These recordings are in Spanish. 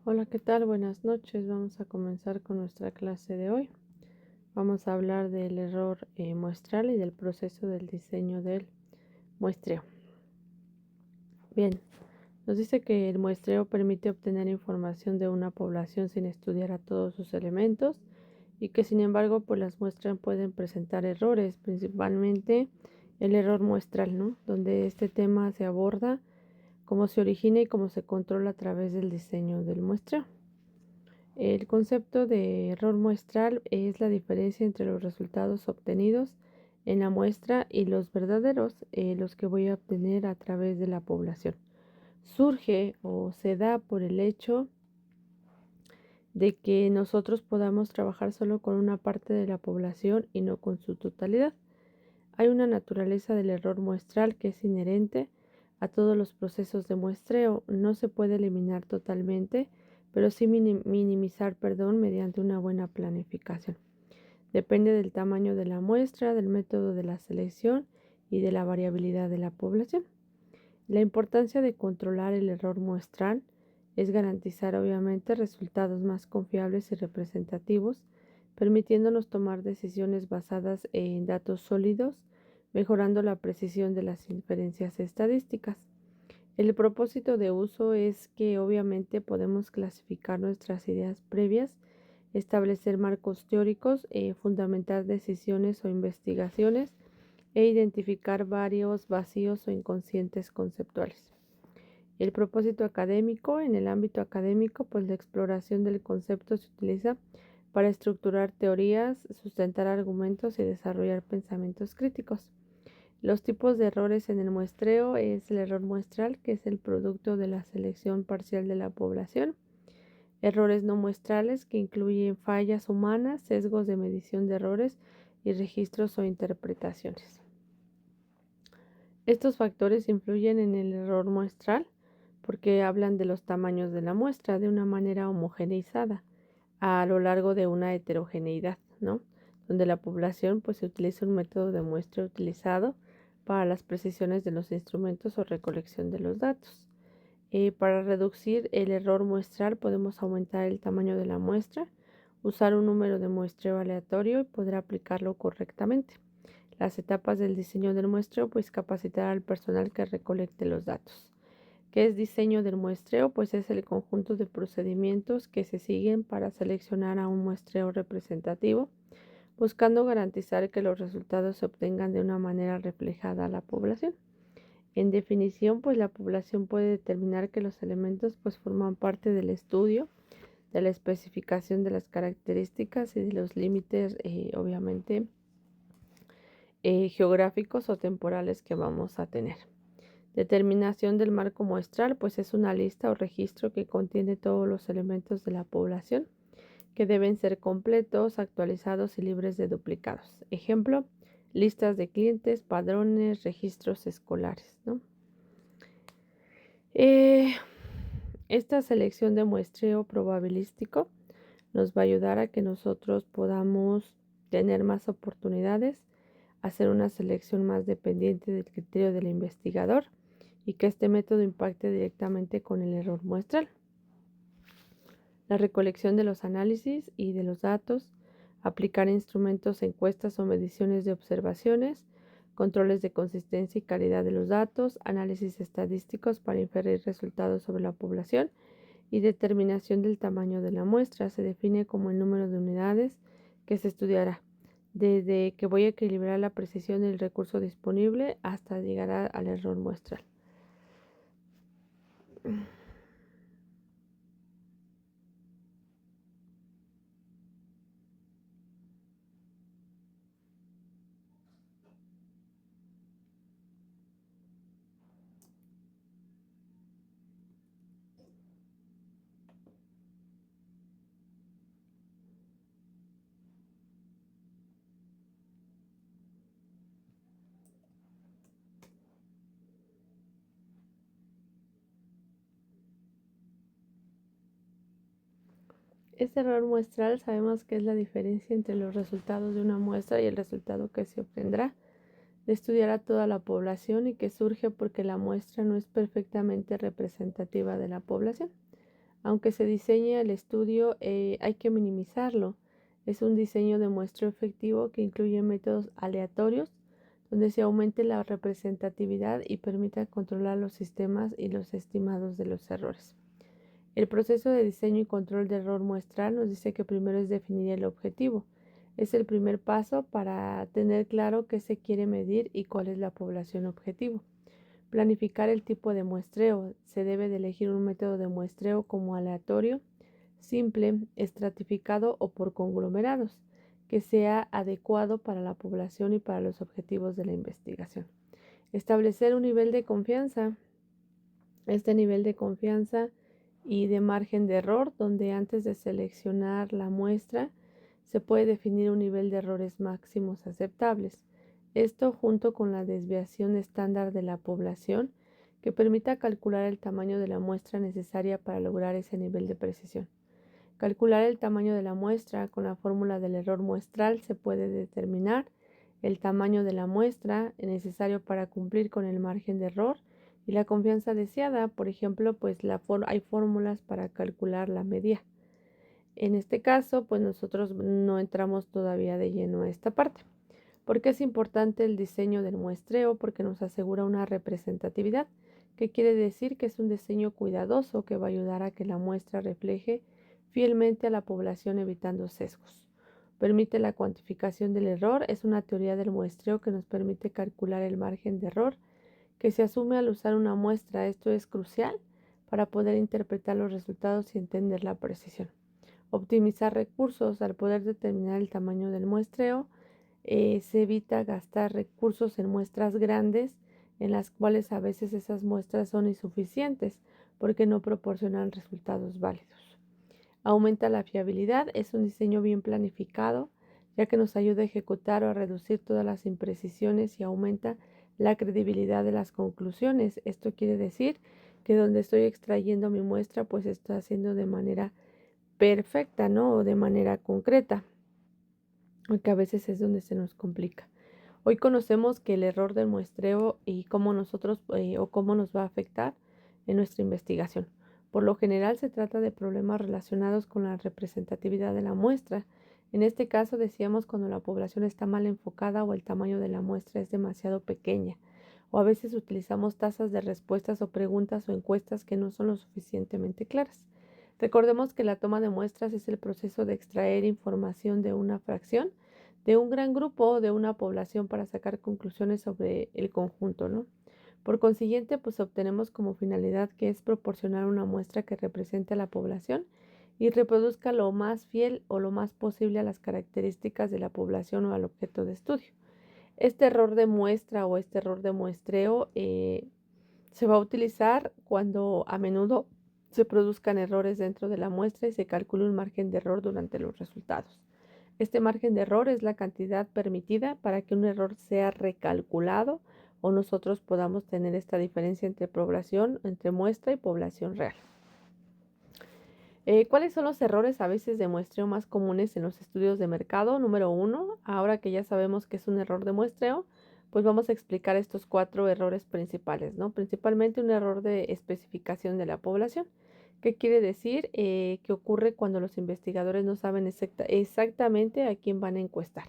Hola, ¿qué tal? Buenas noches. Vamos a comenzar con nuestra clase de hoy. Vamos a hablar del error muestral y del proceso del diseño del muestreo. Bien, nos dice que el muestreo permite obtener información de una población sin estudiar a todos sus elementos y que sin embargo pues las muestras pueden presentar errores, principalmente el error muestral, ¿no? Donde este tema se aborda cómo se origina y cómo se controla a través del diseño del muestreo. El concepto de error muestral es la diferencia entre los resultados obtenidos en la muestra y los verdaderos, los que voy a obtener a través de la población. Surge o se da por el hecho de que nosotros podamos trabajar solo con una parte de la población y no con su totalidad. Hay una naturaleza del error muestral que es inherente a todos los procesos de muestreo. No se puede eliminar totalmente, pero sí minimizar, mediante una buena planificación. Depende del tamaño de la muestra, del método de la selección y de la variabilidad de la población. La importancia de controlar el error muestral es garantizar obviamente resultados más confiables y representativos, permitiéndonos tomar decisiones basadas en datos sólidos, mejorando la precisión de las inferencias estadísticas. El propósito de uso es que obviamente podemos clasificar nuestras ideas previas, establecer marcos teóricos, fundamentar decisiones o investigaciones e identificar varios vacíos o inconscientes conceptuales. El propósito académico, en el ámbito académico, pues la exploración del concepto se utiliza para estructurar teorías, sustentar argumentos y desarrollar pensamientos críticos. Los tipos de errores en el muestreo es el error muestral, que es el producto de la selección parcial de la población. Errores no muestrales, que incluyen fallas humanas, sesgos de medición de errores y registros o interpretaciones. Estos factores influyen en el error muestral porque hablan de los tamaños de la muestra de una manera homogeneizada a lo largo de una heterogeneidad, ¿no? Donde la población pues se utiliza un método de muestra utilizado para las precisiones de los instrumentos o recolección de los datos. Para reducir el error muestral podemos aumentar el tamaño de la muestra, usar un número de muestreo aleatorio y poder aplicarlo correctamente. Las etapas del diseño del muestreo, pues capacitar al personal que recolecte los datos. ¿Qué es diseño del muestreo? Pues es el conjunto de procedimientos que se siguen para seleccionar a un muestreo representativo, buscando garantizar que los resultados se obtengan de una manera reflejada a la población. En definición, pues la población puede determinar que los elementos pues forman parte del estudio, de la especificación de las características y de los límites, obviamente, geográficos o temporales que vamos a tener. Determinación del marco muestral, pues es una lista o registro que contiene todos los elementos de la población que deben ser completos, actualizados y libres de duplicados. Ejemplo, listas de clientes, padrones, registros escolares, ¿no? Esta selección de muestreo probabilístico nos va a ayudar a que nosotros podamos tener más oportunidades, hacer una selección más dependiente del criterio del investigador y que este método impacte directamente con el error muestral. La recolección de los análisis y de los datos, aplicar instrumentos, encuestas o mediciones de observaciones, controles de consistencia y calidad de los datos, análisis estadísticos para inferir resultados sobre la población y determinación del tamaño de la muestra. Se define como el número de unidades que se estudiará, desde que voy a equilibrar la precisión del recurso disponible hasta llegar al error muestral. Este error muestral sabemos que es la diferencia entre los resultados de una muestra y el resultado que se obtendrá de estudiar a toda la población y que surge porque la muestra no es perfectamente representativa de la población. Aunque se diseñe el estudio, hay que minimizarlo. Es un diseño de muestreo efectivo que incluye métodos aleatorios donde se aumente la representatividad y permita controlar los sistemas y los estimados de los errores. El proceso de diseño y control de error muestral nos dice que primero es definir el objetivo. Es el primer paso para tener claro qué se quiere medir y cuál es la población objetivo. Planificar el tipo de muestreo. Se debe de elegir un método de muestreo como aleatorio, simple, estratificado o por conglomerados, que sea adecuado para la población y para los objetivos de la investigación. Establecer un nivel de confianza. Este nivel de confianza y de margen de error, donde antes de seleccionar la muestra se puede definir un nivel de errores máximos aceptables. Esto junto con la desviación estándar de la población que permita calcular el tamaño de la muestra necesaria para lograr ese nivel de precisión. Calcular el tamaño de la muestra con la fórmula del error muestral se puede determinar el tamaño de la muestra necesario para cumplir con el margen de error y la confianza deseada. Por ejemplo, pues hay fórmulas para calcular la media. En este caso, pues nosotros no entramos todavía de lleno a esta parte. ¿Por qué es importante el diseño del muestreo? Porque nos asegura una representatividad, que quiere decir que es un diseño cuidadoso que va a ayudar a que la muestra refleje fielmente a la población evitando sesgos. Permite la cuantificación del error. Es una teoría del muestreo que nos permite calcular el margen de error que se asume al usar una muestra. Esto es crucial para poder interpretar los resultados y entender la precisión. Optimizar recursos. Al poder determinar el tamaño del muestreo, se evita gastar recursos en muestras grandes en las cuales a veces esas muestras son insuficientes porque no proporcionan resultados válidos. Aumenta la fiabilidad. Es un diseño bien planificado ya que nos ayuda a ejecutar o a reducir todas las imprecisiones y aumenta la credibilidad de las conclusiones. Esto quiere decir que donde estoy extrayendo mi muestra pues estoy haciendo de manera perfecta, ¿no? O de manera concreta, porque a veces es donde se nos complica. Hoy conocemos que el error del muestreo y cómo nosotros o cómo nos va a afectar en nuestra investigación. Por lo general se trata de problemas relacionados con la representatividad de la muestra. En este caso decíamos cuando la población está mal enfocada o el tamaño de la muestra es demasiado pequeña. O a veces utilizamos tasas de respuestas o preguntas o encuestas que no son lo suficientemente claras. Recordemos que la toma de muestras es el proceso de extraer información de una fracción de un gran grupo o de una población para sacar conclusiones sobre el conjunto, ¿no? Por consiguiente, pues obtenemos como finalidad que es proporcionar una muestra que represente a la población y reproduzca lo más fiel o lo más posible a las características de la población o al objeto de estudio. Este error de muestra o este error de muestreo se va a utilizar cuando a menudo se produzcan errores dentro de la muestra y se calcule un margen de error durante los resultados. Este margen de error es la cantidad permitida para que un error sea recalculado o nosotros podamos tener esta diferencia entre población, entre muestra y población real. ¿Cuáles son los errores a veces de muestreo más comunes en los estudios de mercado? Número 1, ahora que ya sabemos que es un error de muestreo, pues vamos a explicar estos 4 errores principales, ¿no? Principalmente un error de especificación de la población. ¿Qué quiere decir? Que ocurre cuando los investigadores no saben exactamente a quién van a encuestar.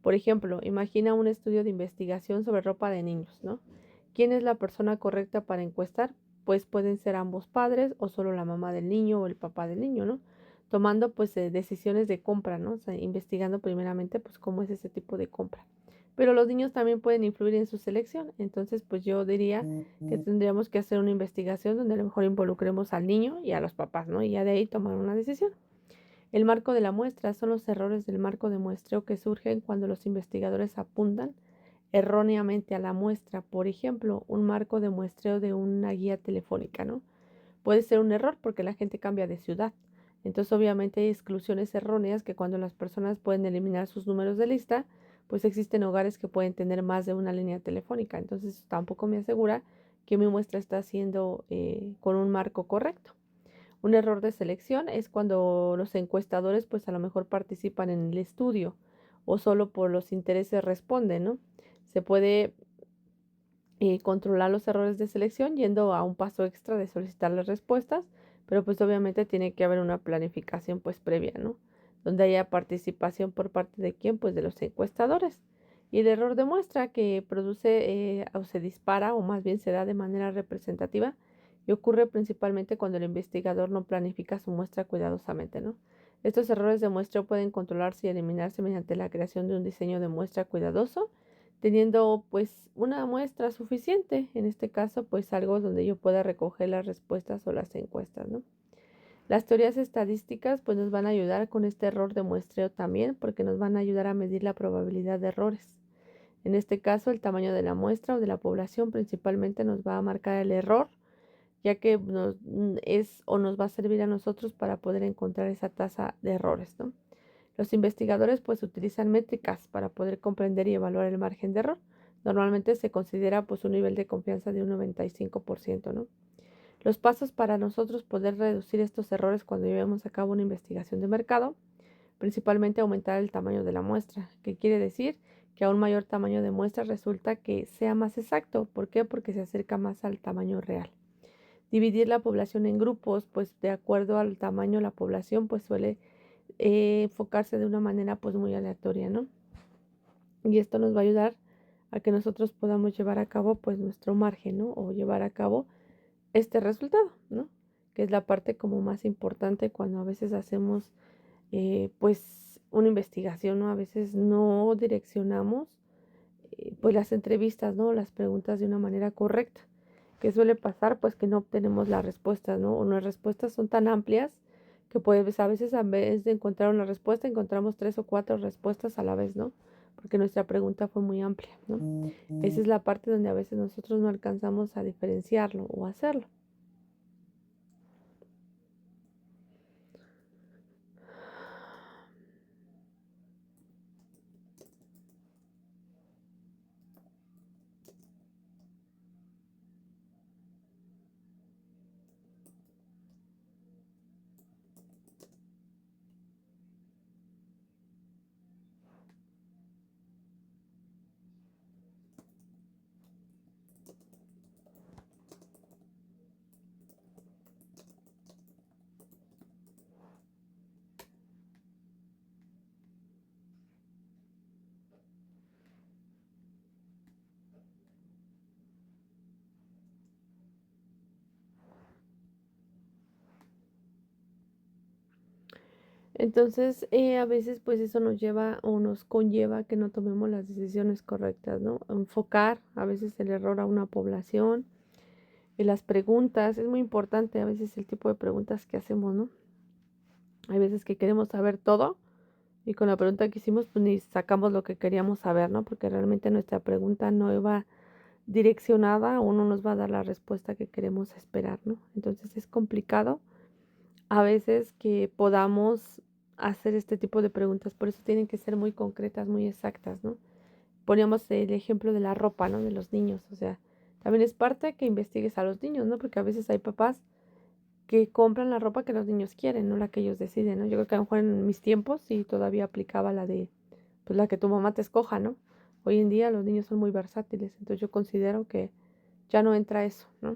Por ejemplo, imagina un estudio de investigación sobre ropa de niños, ¿no? ¿Quién es la persona correcta para encuestar? Pues pueden ser ambos padres o solo la mamá del niño o el papá del niño, ¿no? Tomando pues decisiones de compra, ¿no? O sea, investigando primeramente pues cómo es ese tipo de compra. Pero los niños también pueden influir en su selección. Entonces, pues yo diría que tendríamos que hacer una investigación donde a lo mejor involucremos al niño y a los papás, ¿no? Y ya de ahí tomar una decisión. El marco de la muestra son los errores del marco de muestreo que surgen cuando los investigadores apuntan erróneamente a la muestra. Por ejemplo, un marco de muestreo de una guía telefónica, ¿no? Puede ser un error porque la gente cambia de ciudad. Entonces, obviamente hay exclusiones erróneas que cuando las personas pueden eliminar sus números de lista, pues existen hogares que pueden tener más de una línea telefónica. Entonces, tampoco me asegura que mi muestra está haciendo con un marco correcto. Un error de selección es cuando los encuestadores pues a lo mejor participan en el estudio o solo por los intereses responden, ¿no? Se puede controlar los errores de selección yendo a un paso extra de solicitar las respuestas pero pues obviamente tiene que haber una planificación pues previa, ¿no? Donde haya participación por parte de quién, pues de los encuestadores. Y el error de muestra que produce o se dispara o más bien se da de manera representativa y ocurre principalmente cuando el investigador no planifica su muestra cuidadosamente, ¿no? Estos errores de muestreo pueden controlarse y eliminarse mediante la creación de un diseño de muestra cuidadoso, teniendo pues una muestra suficiente, en este caso pues algo donde yo pueda recoger las respuestas o las encuestas, ¿no? Las teorías estadísticas pues nos van a ayudar con este error de muestreo también porque nos van a ayudar a medir la probabilidad de errores. En este caso el tamaño de la muestra o de la población principalmente nos va a marcar el error, ya que es o nos va a servir a nosotros para poder encontrar esa tasa de errores, ¿no? Los investigadores pues utilizan métricas para poder comprender y evaluar el margen de error. Normalmente se considera pues un nivel de confianza de un 95%, ¿no? Los pasos para nosotros poder reducir estos errores cuando llevemos a cabo una investigación de mercado, principalmente aumentar el tamaño de la muestra, que quiere decir que a un mayor tamaño de muestra resulta que sea más exacto. ¿Por qué? Porque se acerca más al tamaño real. Dividir la población en grupos, pues de acuerdo al tamaño de la población, pues suele enfocarse de una manera pues muy aleatoria, ¿no? Y esto nos va a ayudar a que nosotros podamos llevar a cabo pues nuestro margen, ¿no? O llevar a cabo este resultado, ¿no? Que es la parte como más importante cuando a veces hacemos pues una investigación, ¿no? A veces no direccionamos pues las entrevistas, ¿no? Las preguntas de una manera correcta. ¿Qué suele pasar? Pues que no obtenemos las respuestas, ¿no? O las respuestas son tan amplias que pues a veces en vez de encontrar una respuesta, encontramos 3 o 4 respuestas a la vez, ¿no? Porque nuestra pregunta fue muy amplia, ¿no? Esa es la parte donde a veces nosotros no alcanzamos a diferenciarlo o hacerlo. Entonces, a veces pues eso nos lleva o nos conlleva a que no tomemos las decisiones correctas, ¿no? Enfocar a veces el error a una población y las preguntas, es muy importante a veces el tipo de preguntas que hacemos, ¿no? Hay veces que queremos saber todo y con la pregunta que hicimos pues ni sacamos lo que queríamos saber, ¿no? Porque realmente nuestra pregunta no iba direccionada o no nos va a dar la respuesta que queremos esperar, ¿no? Entonces es complicado a veces que podamos hacer este tipo de preguntas, por eso tienen que ser muy concretas, muy exactas, ¿no? Poníamos el ejemplo de la ropa, ¿no? De los niños, o sea, también es parte que investigues a los niños, ¿no? Porque a veces hay papás que compran la ropa que los niños quieren, no la que ellos deciden, ¿no? Yo creo que a lo mejor en mis tiempos sí todavía aplicaba la de, pues la que tu mamá te escoja, ¿no? Hoy en día los niños son muy versátiles, entonces yo considero que ya no entra eso, ¿no?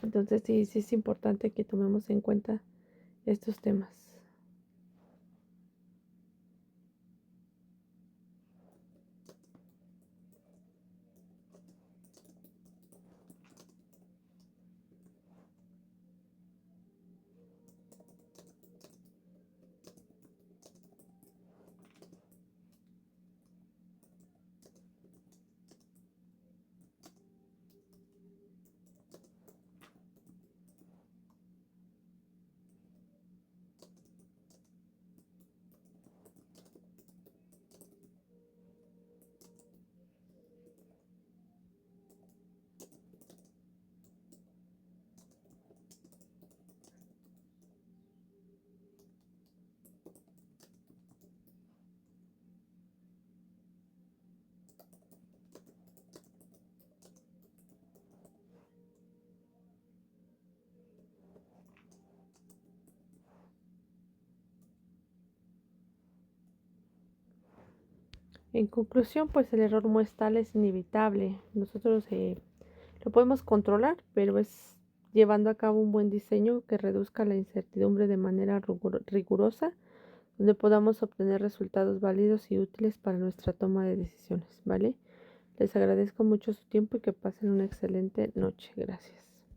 Entonces sí, sí es importante que tomemos en cuenta estos temas. En conclusión, pues el error muestral es inevitable. Nosotros lo podemos controlar, pero es llevando a cabo un buen diseño que reduzca la incertidumbre de manera rigurosa, donde podamos obtener resultados válidos y útiles para nuestra toma de decisiones, ¿vale? Les agradezco mucho su tiempo y que pasen una excelente noche. Gracias.